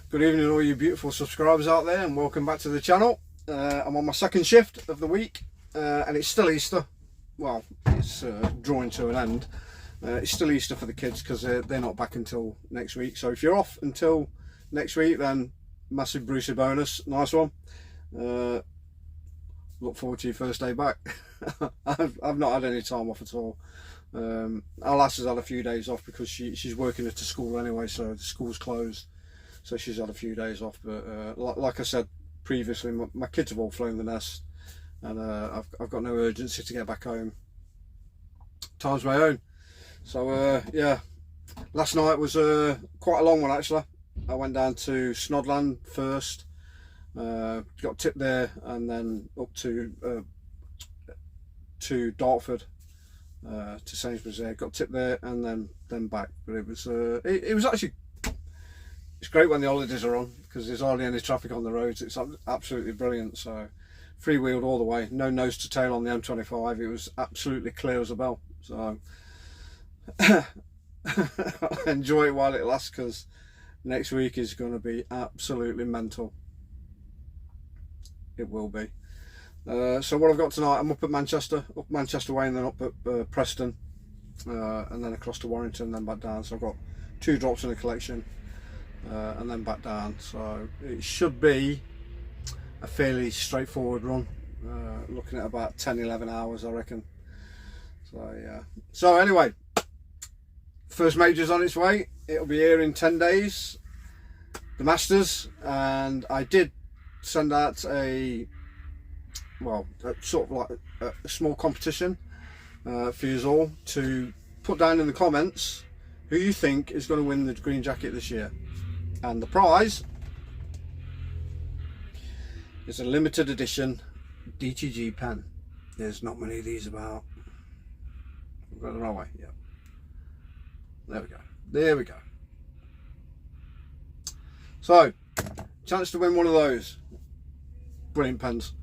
Good evening all you beautiful subscribers out there, and welcome back to the channel. I'm on my second shift of the week, and it's still Easter. Well, it's drawing to an end. It's still Easter for the kids because they're not back until next week. So if you're off until next week, then massive Brucey bonus, nice one. Look forward to your first day back. I've not had any time off at all. Our lass has had a few days off because she's working at a school anyway, so the school's closed. So she's had a few days off, but like I said previously, my kids have all flown the nest, and I've got no urgency to get back home. Time's my own. So yeah, last night was quite a long one actually. I went down to Snodland first, got tipped there, and then up to Dartford, to Sainsbury's there. Got tipped there and then back. But it was actually. It's great when the holidays are on because there's hardly any traffic on the roads. It's absolutely brilliant. So free-wheeled all the way, no nose to tail on the M25. It was absolutely clear as a bell. So enjoy it while it lasts, because next week is going to be absolutely mental. It will be. So what I've got tonight, I'm up Manchester Way, and then up at Preston, and then across to Warrington, then back down. So I've got 2 drops in a collection. And then back down, so it should be a fairly straightforward run, looking at about 10-11 hours I reckon. So yeah, so anyway, first major's on its way. It'll be here in 10 days, the Masters, and I did send out a sort of like a small competition for you all to put down in the comments who you think is going to win the green jacket this year. And the prize is a limited edition DTG pen. There's not many of these about. We've got the wrong way, yeah. There we go. So, chance to win one of those. Brilliant pens.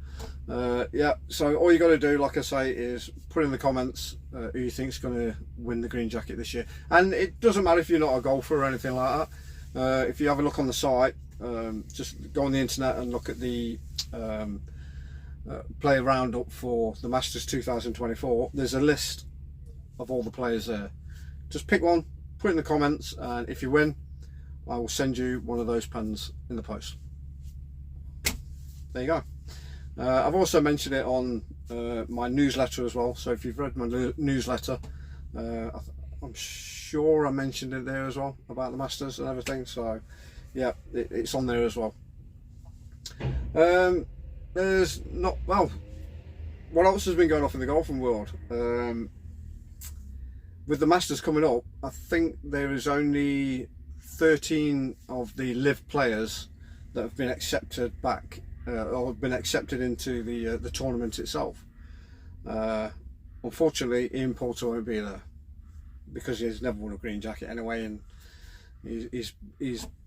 Yeah, so all you got to do, like I say, is put in the comments who you think is going to win the green jacket this year. And it doesn't matter if you're not a golfer or anything like that. If you have a look on the site, just go on the internet and look at the player roundup for the Masters 2024. There's a list of all the players there. Just pick one, put it in the comments, and if you win, I will send you one of those pens in the post. There you go. I've also mentioned it on my newsletter as well, so if you've read my newsletter, I'm sure I mentioned it there as well about the Masters and everything. So yeah, it's on there as well. There's not, well, what else has been going off in the golfing world? With the Masters coming up, I think there is only 13 of the LIV players that have been accepted back, or have been accepted into the tournament itself. Unfortunately, Ian Poulter won't be there, because he's never won a green jacket anyway, and he's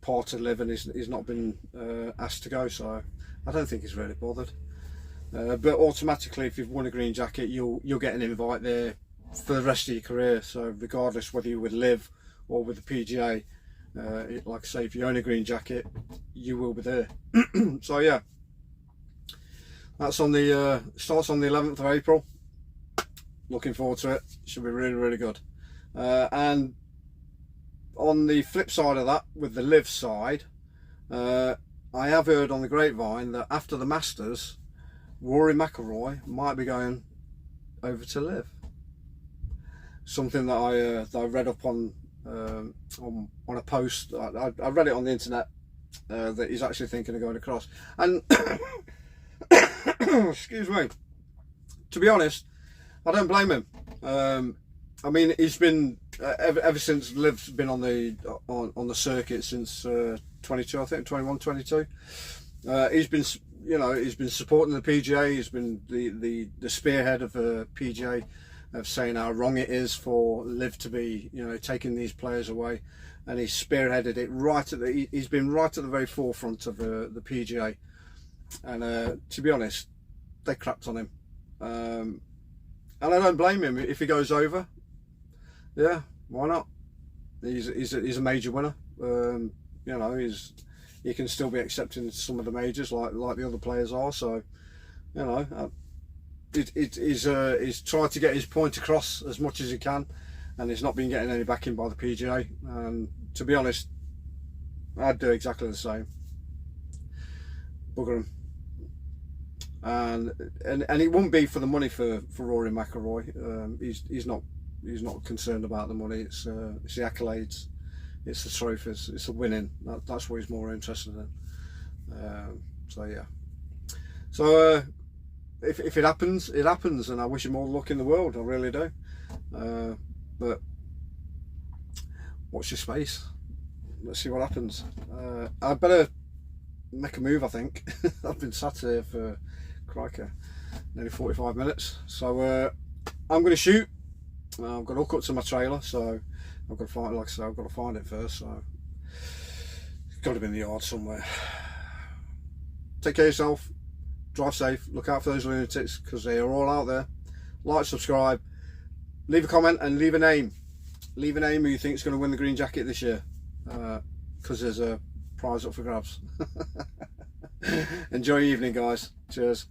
part of LIV, and he's not been asked to go, so I don't think he's really bothered. But automatically, if you've won a green jacket, you'll get an invite there for the rest of your career. So regardless whether you're with LIV or with the PGA, like I say, if you own a green jacket, you will be there. So yeah, that's on the starts on the 11th of April. Looking forward to it. Should be really good. And on the flip side of that, with the LIV side, I have heard on the grapevine that after the Masters, Rory McIlroy might be going over to LIV. Something that I read up on a post. I read it on the internet, that he's actually thinking of going across. And excuse me. To be honest, I don't blame him. I mean, he's been ever since LIV's been on the circuit since 22, I think 21, 22. He's been, he's been supporting the PGA. He's been the spearhead of the PGA, of saying how wrong it is for LIV to be, taking these players away, and he's spearheaded it right at he's been right at the very forefront of the PGA. And to be honest, they crapped on him. And I don't blame him if he goes over. Yeah, why not? He's a major winner. He's he can still be accepting some of the majors like the other players are. So, you know, he's tried to get his point across as much as he can, and he's not been getting any backing by the PGA. And to be honest, I'd do exactly the same. Bugger him. And it wouldn't be for the money for Rory McIlroy. He's not concerned about the money. It's the accolades, it's the trophies, it's the winning. That's what he's more interested in. So yeah. So if it happens, it happens, and I wish him all the luck in the world. I really do. But watch your space. Let's see what happens. I'd better make a move, I think. I've been sat here for crikey, nearly 45 minutes. So I'm going to shoot. I've got to hook up to my trailer, so I've got to find, like I said, I've got to find it first. So it's got to be in the yard somewhere. Take care of yourself. Drive safe. Look out for those lunatics, because they are all out there. Like, subscribe, leave a comment, and leave a name. Leave a name who you think is going to win the green jacket this year, because there's a prize up for grabs. Enjoy your evening, guys. Cheers.